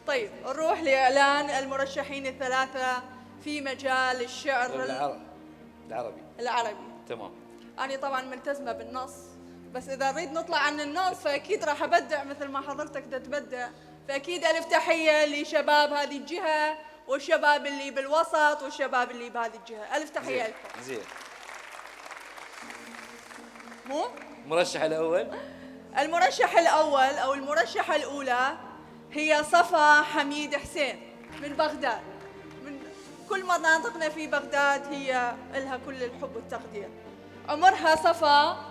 طيب نروح لإعلان المرشحين الثلاثة في مجال الشعر العربي. تمام. أنا طبعا ملتزمة بالنص، بس إذا نريد نطلع عن النص فأكيد راح أبدع مثل ما حضرتك تتبدع. فأكيد ألف تحية لشباب هذه الجهة والشباب اللي بالوسط والشباب اللي بهذه الجهة، ألف تحية لكم. زين. مو؟ المرشح الأول أو المرشحة الأولى هي صفا حميد حسين من بغداد. من كل مناطقنا في بغداد هي لها كل الحب والتقدير. عمرها صفا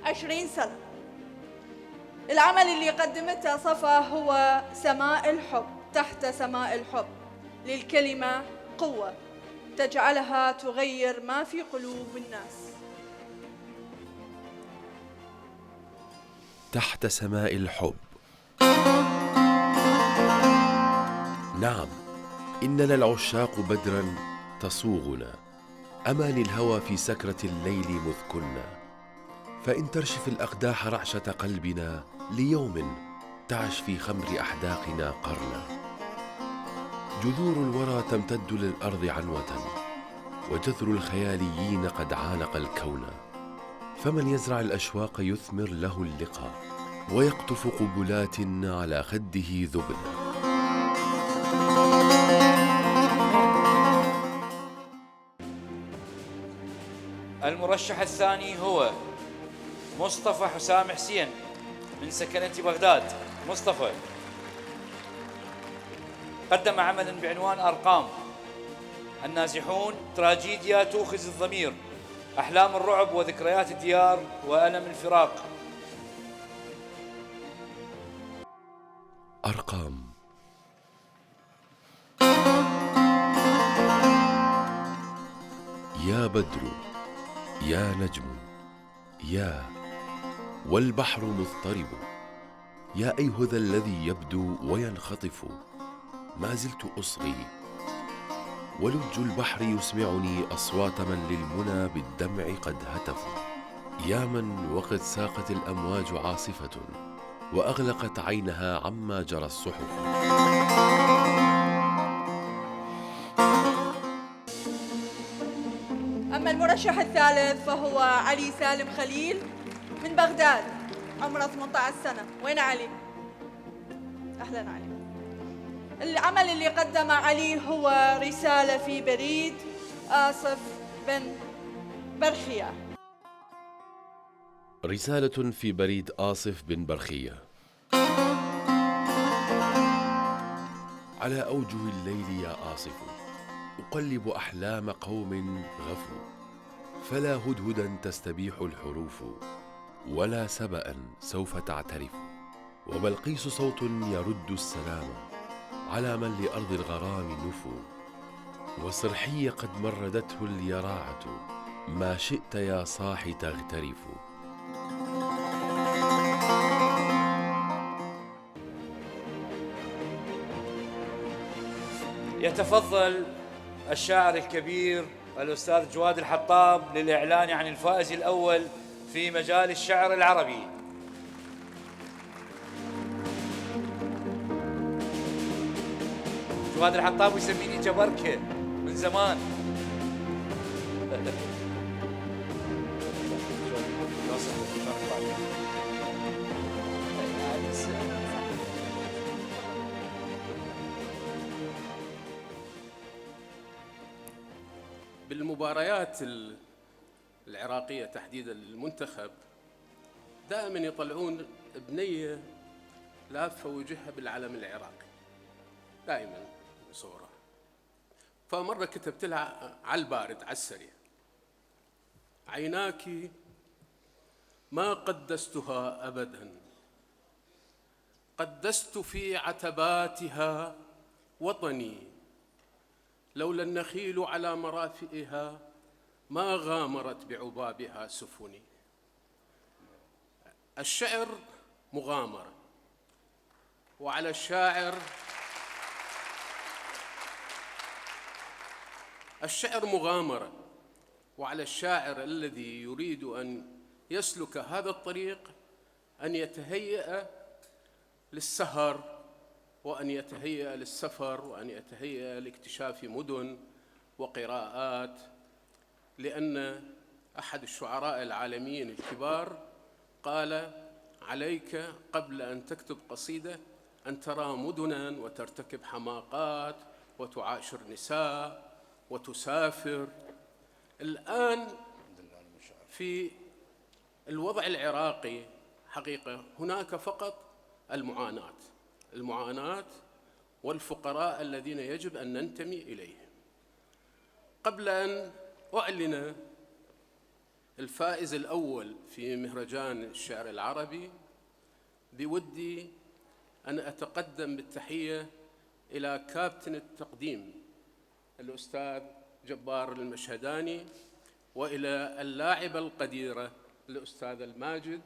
20 سنة. العمل اللي قدمته صفا هو سماء الحب، تحت سماء الحب، للكلمة قوة تجعلها تغير ما في قلوب الناس. تحت سماء الحب. نعم، إننا العشاق بدرا تصوغنا، أماني الهوى في سكرة الليل مذ كنا، فإن ترشف الأقداح رعشة قلبنا ليوم تعش في خمر أحداقنا قرنا. جذور الورى تمتد للأرض عنوة، وجذر الخياليين قد عانق الكون، فمن يزرع الأشواق يثمر له اللقاء، ويقطف قبلات على خده ذبنا. المرشح الثاني هو مصطفى حسام حسين من سكنة بغداد. مصطفى قدم عملا بعنوان أرقام، النازحون، تراجيديا توخز الضمير، أحلام الرعب وذكريات الديار وألم الفراق. أرقام. يا بدر يا نجم يا والبحر مضطرب، يا أيهذا الذي يبدو وينخطف، ما زلت أصغي ولج البحر يسمعني أصوات من للمنى بالدمع قد هتفوا. يا من وقد ساقت الأمواج عاصفة وأغلقت عينها عما جرى الصحف. أما المرشح الثالث فهو علي سالم خليل من بغداد، عمره 18 سنة. وين علي؟ أهلا علي. العمل اللي قدمه علي هو رسالة في بريد آصف بن برخية. رسالة في بريد آصف بن برخية. على أوجه الليل يا آصف أقلب أحلام قوم غفوا، فلا هدهدا تستبيح الحروف، ولا سبأ سوف تعترف، وبلقيس صوت يرد السلام على من لأرض الغرام نفوا، وصرحي قد مردته اليراعة، ما شئت يا صاح تغترف. يتفضل الشاعر الكبير الأستاذ جواد الحطاب للإعلان عن الفائز الأول في مجال الشعر العربي. جواد الحطاب يسميني جبركة من زمان. بالمباريات العراقية تحديدا المنتخب دائما يطلعون بنية لافة وجهها بالعلم العراقي دائما صورة. فمرة كتبت لها على البارد على السريع: عيناك ما قدستها أبدا، قدست في عتباتها وطني، لولا النخيل على مرافئها ما غامرت بعبابها سفني. الشعر مغامرة، وعلى الشاعر الذي يريد أن يسلك هذا الطريق أن يتهيأ للسهر وأن يتهيأ للسفر وأن يتهيأ لاكتشاف مدن وقراءات، لأن أحد الشعراء العالميين الكبار قال: عليك قبل أن تكتب قصيدة أن ترى مدنا وترتكب حماقات وتعاشر نساء وتسافر. الآن في الوضع العراقي حقيقة هناك فقط المعاناة والفقراء الذين يجب أن ننتمي إليهم. قبل أن أعلن الفائز الأول في مهرجان الشعر العربي، بودي أن أتقدم بالتحية إلى كابتن التقديم الأستاذ جبار المشهداني، وإلى اللاعبة القديرة الأستاذة الماجد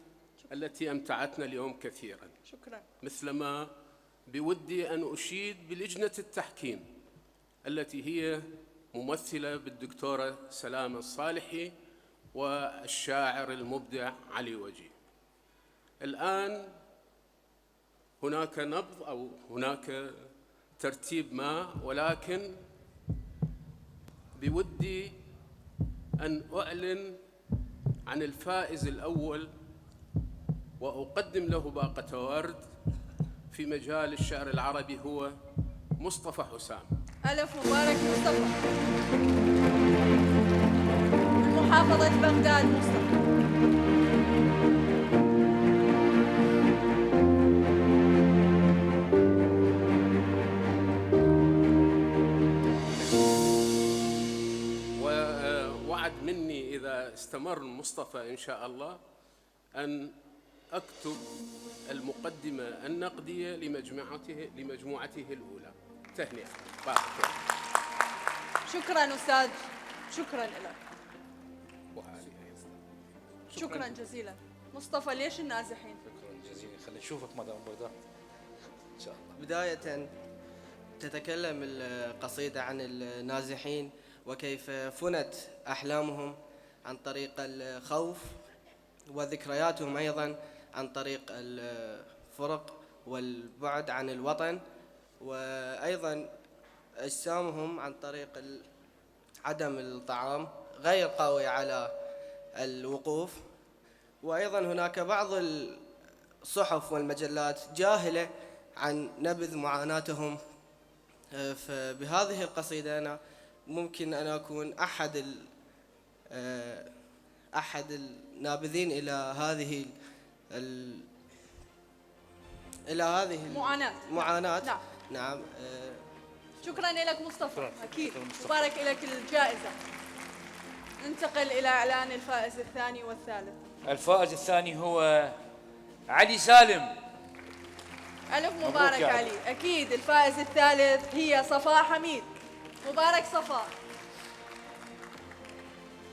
التي أمتعتنا اليوم كثيراً. شكراً. مثلما بودي أن أشيد بلجنة التحكيم التي هي ممثلة بالدكتورة سلامة الصالحي والشاعر المبدع علي وجيه. الآن هناك نبض أو هناك ترتيب ما، ولكن بودي أن أعلن عن الفائز الأول وأقدم له باقة ورد في مجال الشعر العربي، هو مصطفى حسام. ألف مبارك مصطفى من محافظة بغداد. مصطفى ووعد مني إذا استمر مصطفى إن شاء الله أن أكتب المقدمة النقدية لمجموعته الأولى. تهنئة. بارك الله. شكراً أستاذ، شكراً لك. وهذه شكراً جزيلاً. مصطفى ليش النازحين؟ شكرا جزيلا. خلينا نشوفك مدام بغداد ان شاء الله. بداية تتكلم القصيدة عن النازحين وكيف فنت أحلامهم عن طريق الخوف، وذكرياتهم أيضا عن طريق الفرق والبعد عن الوطن، وأيضا أجسامهم عن طريق عدم الطعام غير قوي على الوقوف. وأيضا هناك بعض الصحف والمجلات جاهلة عن نبذ معاناتهم. فبهذه القصيدة أنا ممكن أن أكون أحد النابذين إلى هذه المعاناة. نعم. شكرا لك مصطفى. أكيد مبارك لك الجائزة. ننتقل إلى إعلان الفائز الثاني والثالث. الفائز الثاني هو علي سالم. ألف مبارك علي. أكيد الفائز الثالث هي صفاء حميد. مبارك صفاء.